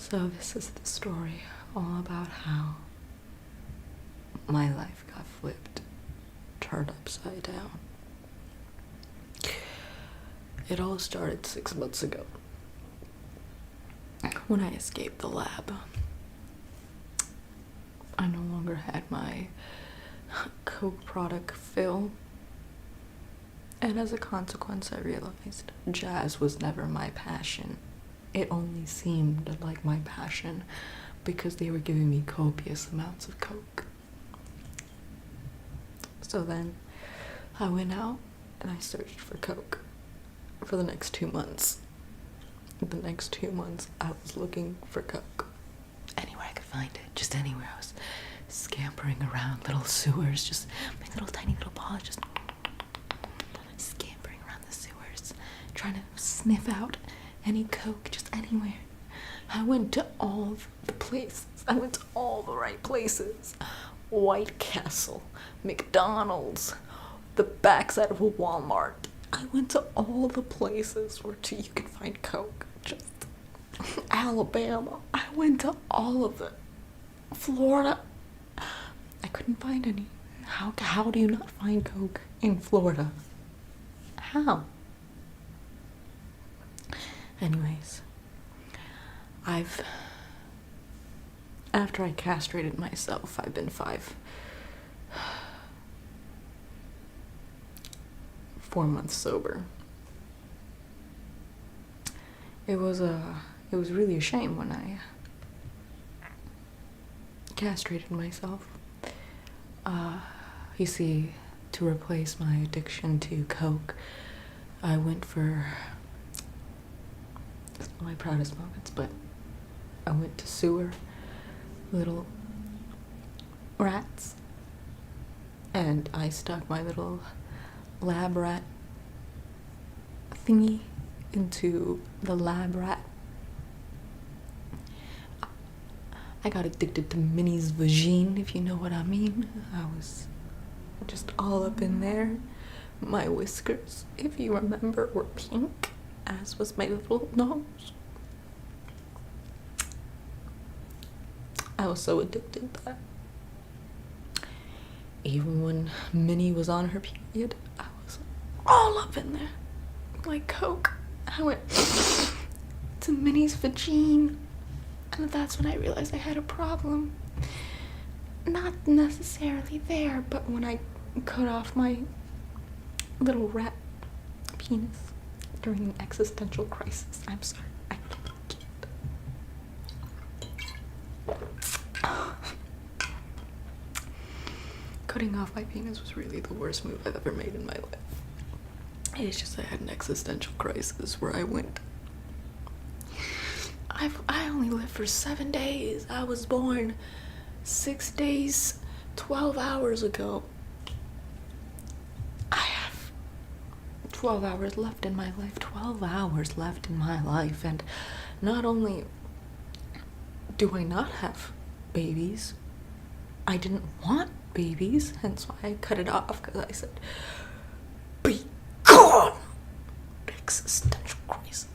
So this is the story all about how my life got flipped, turned upside down. It all started 6 months ago when I escaped the lab. I no longer had my Coke product fill, and as a consequence I realized jazz was never my passion. It only seemed like my passion because they were giving me copious amounts of Coke. So then I went out and I searched for Coke for the next 2 months. The next 2 months I was looking for Coke. Anywhere I could find it, just anywhere. I was scampering around little sewers, just my little tiny little paws, just scampering around the sewers, trying to sniff out any Coke, just anywhere. I went to all the places. I went to all the right places. White Castle, McDonald's, the backside of a Walmart. I went to all the places where you could find Coke. Just Alabama. I went to all of it. Florida. I couldn't find any. How do you not find Coke in Florida? How? Anyways, after I castrated myself, I've been 4 months sober. It was really a shame when I castrated myself. You see, to replace my addiction to Coke, I went for, it's not my proudest moments, but I went to sewer, little rats, and I stuck my little lab rat thingy into the lab rat. I got addicted to Minnie's vagine, if you know what I mean. I was just all up in there. My whiskers, if you remember, were pink, as was my little nose. I was so addicted that even when Minnie was on her period, I was all up in there. Like Coke. I went to Minnie's vagine. And that's when I realized I had a problem. Not necessarily there, but when I cut off my little rat penis during an existential crisis. I'm sorry. I can't. Cutting off my penis was really the worst move I've ever made in my life. It's just I had an existential crisis where I went. I only lived for 7 days. I was born 6 days, 12 hours ago. I have 12 hours left in my life. 12 hours left in my life. And not only do I not have babies, I didn't want babies, hence why I cut it off, because I said, be gone! Existential crisis.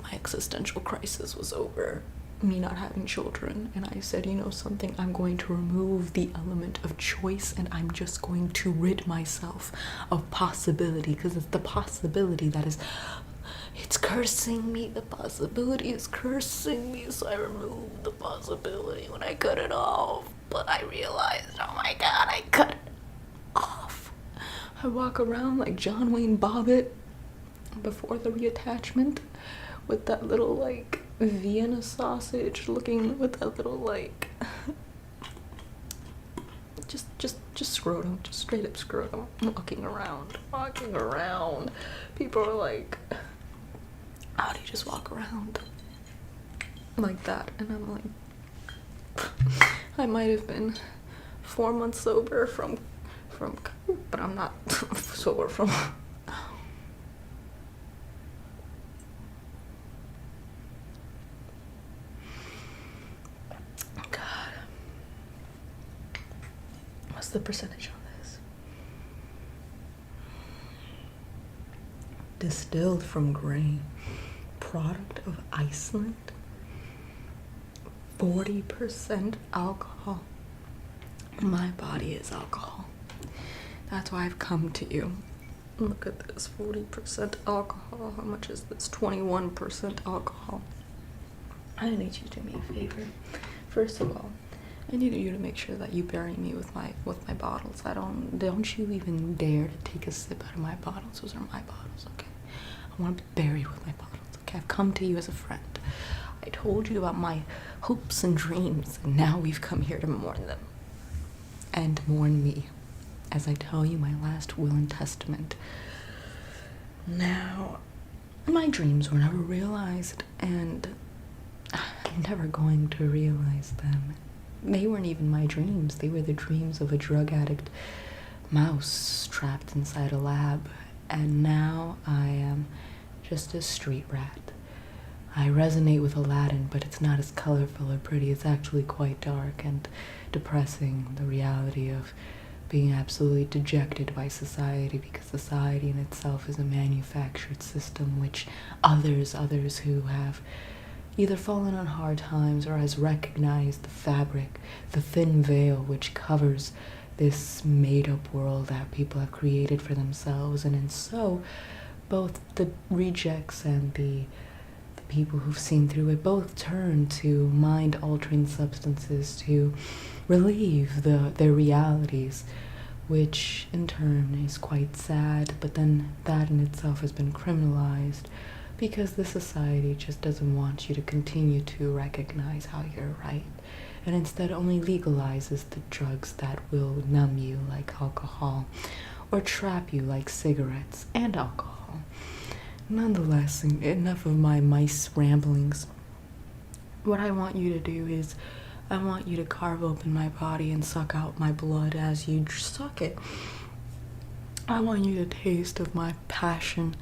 My existential crisis was over me not having children, and I said, you know something, I'm going to remove the element of choice and I'm just going to rid myself of possibility, because it's the possibility that is, it's cursing me. The possibility is cursing me, so I removed the possibility when I cut it off. But I realized, oh my god, I cut it off. I walk around like John Wayne Bobbitt before the reattachment, with that little like Vienna sausage looking, with that little like just scrotum, just straight up scrotum, walking around. People are like, how do you just walk around like that? And I'm like, I might have been 4 months sober from but I'm not sober from the percentage on this. Distilled from grain, product of Iceland. 40% alcohol. My body is alcohol. That's why I've come to you. Look at this, 40% alcohol. How much is this? 21% alcohol. I need you to do me a favor. First of all, I need you to make sure that you bury me with my bottles. Don't you even dare to take a sip out of my bottles. Those are my bottles, okay? I want to be buried with my bottles, okay? I've come to you as a friend. I told you about my hopes and dreams, and now we've come here to mourn them. And mourn me, as I tell you my last will and testament. Now, my dreams were never realized, and I'm never going to realize them. They weren't even my dreams. They were the dreams of a drug addict mouse trapped inside a lab, and now I am just a street rat. I resonate with Aladdin, but it's not as colorful or pretty. It's actually quite dark and depressing, the reality of being absolutely dejected by society, because society in itself is a manufactured system which others who have either fallen on hard times or has recognized the fabric, the thin veil which covers this made-up world that people have created for themselves. And so both the rejects and the people who've seen through it both turn to mind-altering substances to relieve their realities, which in turn is quite sad. But then that in itself has been criminalized, because the society just doesn't want you to continue to recognize how you're right, and instead only legalizes the drugs that will numb you, like alcohol, or trap you, like cigarettes and alcohol. Nonetheless, enough of my mice ramblings. What I want you to do is, I want you to carve open my body and suck out my blood as you suck it. I want you to taste of my passion,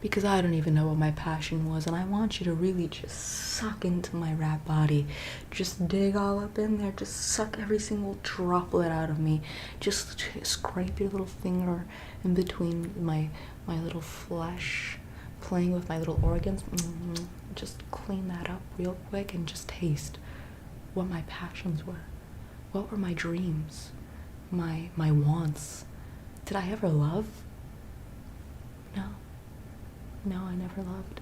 because I don't even know what my passion was, and I want you to really just suck into my rat body. Just dig all up in there, just suck every single droplet out of me. Just scrape your little finger in between my little flesh, playing with my little organs. Just clean that up real quick and just taste what my passions were. What were my dreams? My wants? Did I ever love? No, I never loved.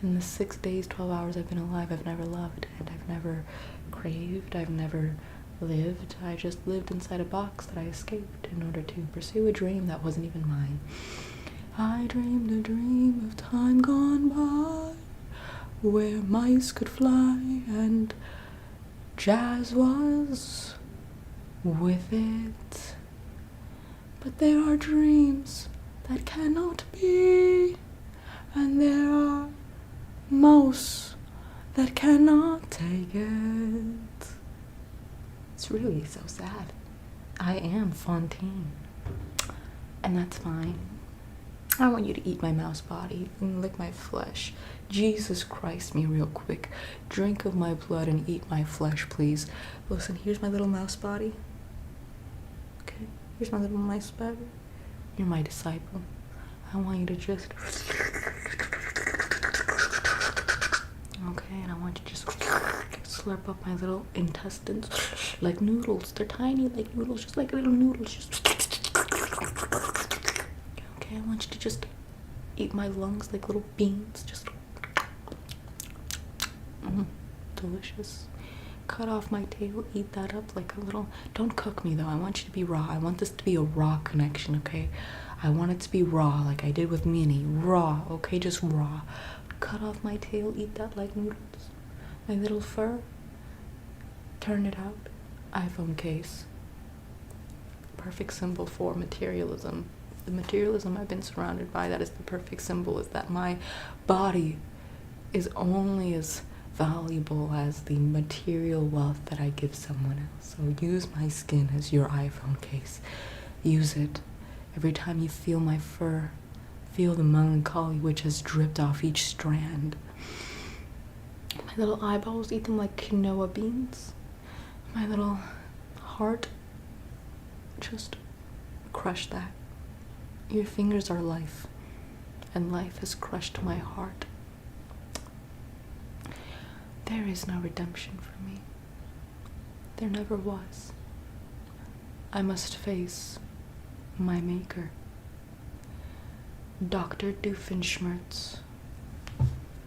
In the 6 days, 12 hours I've been alive, I've never loved, and I've never craved, I've never lived. I just lived inside a box that I escaped in order to pursue a dream that wasn't even mine. I dreamed a dream of time gone by, where mice could fly and jazz was with it. But there are dreams that cannot be, and there are mouse that cannot take it. It's really so sad. I am Fontaine, and that's fine. I want you to eat my mouse body and lick my flesh. Jesus Christ me real quick. Drink of my blood and eat my flesh, please. Listen, here's my little mouse body. Okay, here's my little mouse body. You're my disciple. I want you to just... Okay, and I want you to just slurp up my little intestines like noodles. They're tiny like noodles, just like little noodles. Just... Okay, I want you to just eat my lungs like little beans. Just... delicious. Cut off my tail, eat that up like a little... Don't cook me though, I want you to be raw. I want this to be a raw connection, okay? I want it to be raw, like I did with Minnie. Raw, okay? Just raw. Cut off my tail, eat that like noodles. My little fur. Turn it out. iPhone case. Perfect symbol for materialism. The materialism I've been surrounded by, that is the perfect symbol, is that my body is only as valuable as the material wealth that I give someone else. So use my skin as your iPhone case. Use it. Every time you feel my fur, feel the melancholy which has dripped off each strand. My little eyeballs, eat them like quinoa beans. My little heart, just crush that. Your fingers are life, and life has crushed my heart. There is no redemption for me. There never was. I must face my maker. Dr. Doofenshmirtz